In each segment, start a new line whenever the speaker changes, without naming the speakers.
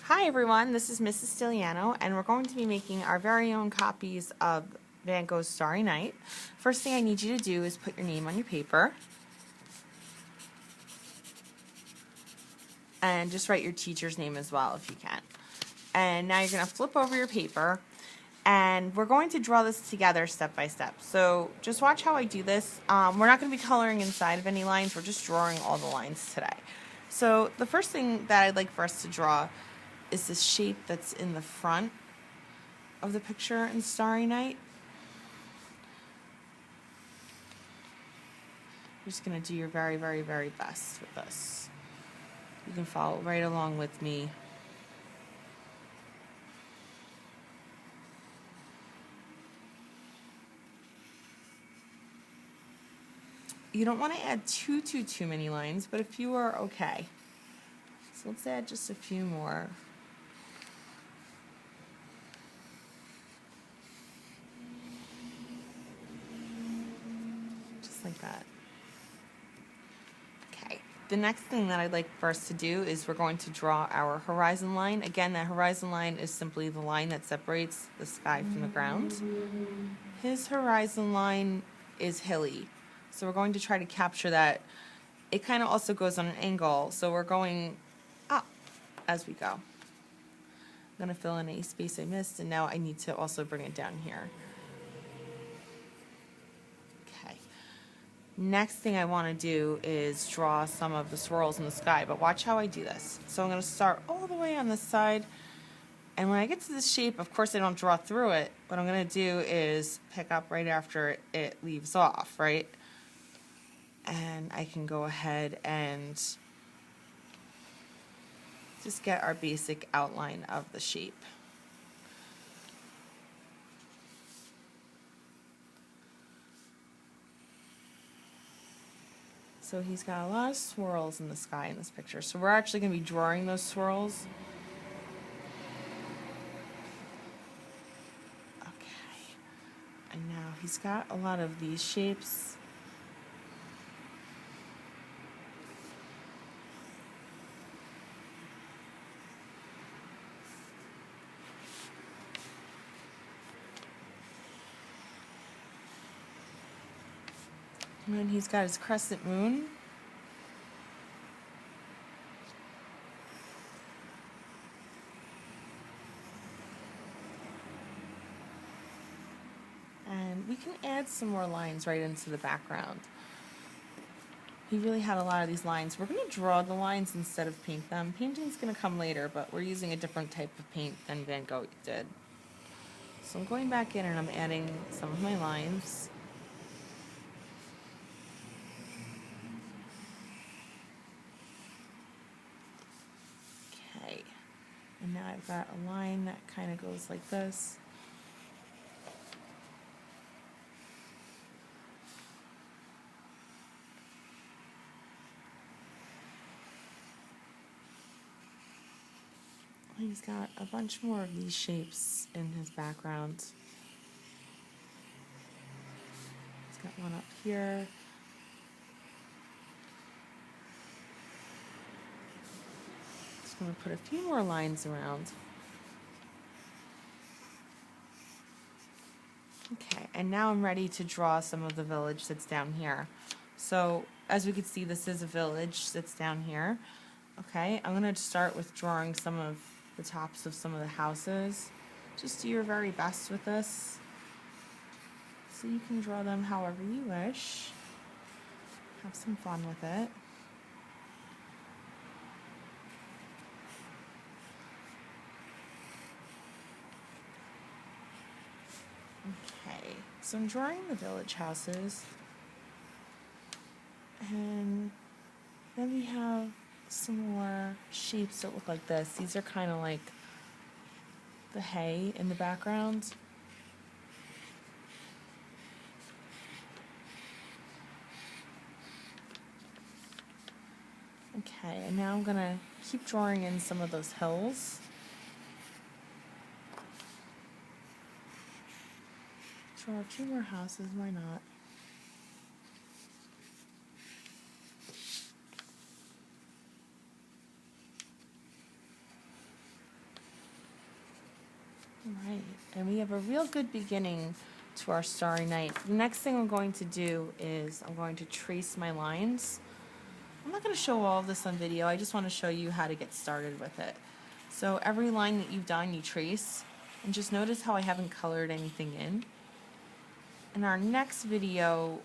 Hi everyone, this is Mrs. Stiliano, and we're going to be making our very own copies of Van Gogh's Starry Night. First thing I need you to do is put your name on your paper, and just write your teacher's name as well if you can. And now you're going to flip over your paper, and we're going to draw this together step by step. So just watch how I do this. We're not going to be coloring inside of any lines, we're just drawing all the lines today. So the first thing that I'd like for us to draw is this shape that's in the front of the picture in Starry Night. You're just going to do your very, very, very best with this. You can follow right along with me. You don't want to add too many lines, but a few are okay. So let's add just a few more. Just like that. Okay. The next thing that I'd like for us to do is we're going to draw our horizon line. Again, that horizon line is simply the line that separates the sky from the ground. His horizon line is hilly, so we're going to try to capture that. It kind of also goes on an angle, so we're going up as we go. I'm going to fill in any space I missed, and now I need to also bring it down here. Okay. Next thing I want to do is draw some of the swirls in the sky, but watch how I do this. So I'm going to start all the way on this side, and when I get to this shape, of course I don't draw through it. What I'm going to do is pick up right after it leaves off, right? And I can go ahead and just get our basic outline of the shape. So he's got a lot of swirls in the sky in this picture. So we're actually going to be drawing those swirls. Okay. And now he's got a lot of these shapes. And then he's got his crescent moon. And we can add some more lines right into the background. He really had a lot of these lines. We're going to draw the lines instead of paint them. Painting's going to come later, but we're using a different type of paint than Van Gogh did. So I'm going back in and I'm adding some of my lines. Okay, and now I've got a line that kind of goes like this. He's got a bunch more of these shapes in his background. He's got one up here. Just going to put a few more lines around. Okay, and now I'm ready to draw some of the village that's down here. So as we can see, this is a village that's down here. Okay, I'm going to start with drawing some of the tops of some of the houses. Just do your very best with this. So you can draw them however you wish. Have some fun with it. Okay, so I'm drawing the village houses. And then we have some more shapes that look like this. These are kind of like the hay in the background. Okay, and now I'm going to keep drawing in some of those hills. Draw a few more houses, why not? and we have a real good beginning to our starry night. The next thing I'm going to do is I'm going to trace my lines. I'm not going to show all of this on video, I just want to show you how to get started with it. So every line that you've done, you trace, and just notice how I haven't colored anything in. In our next video,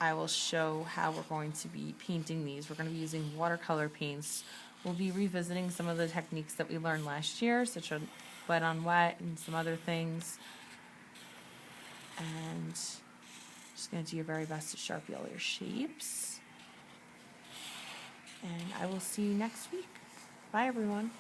I will show how we're going to be painting these. We're going to be using watercolor paints. We'll be revisiting some of the techniques that we learned last year, such as wet on wet and some other things. And just going to do your very best to sharpie all your shapes. And I will see you next week. Bye, everyone.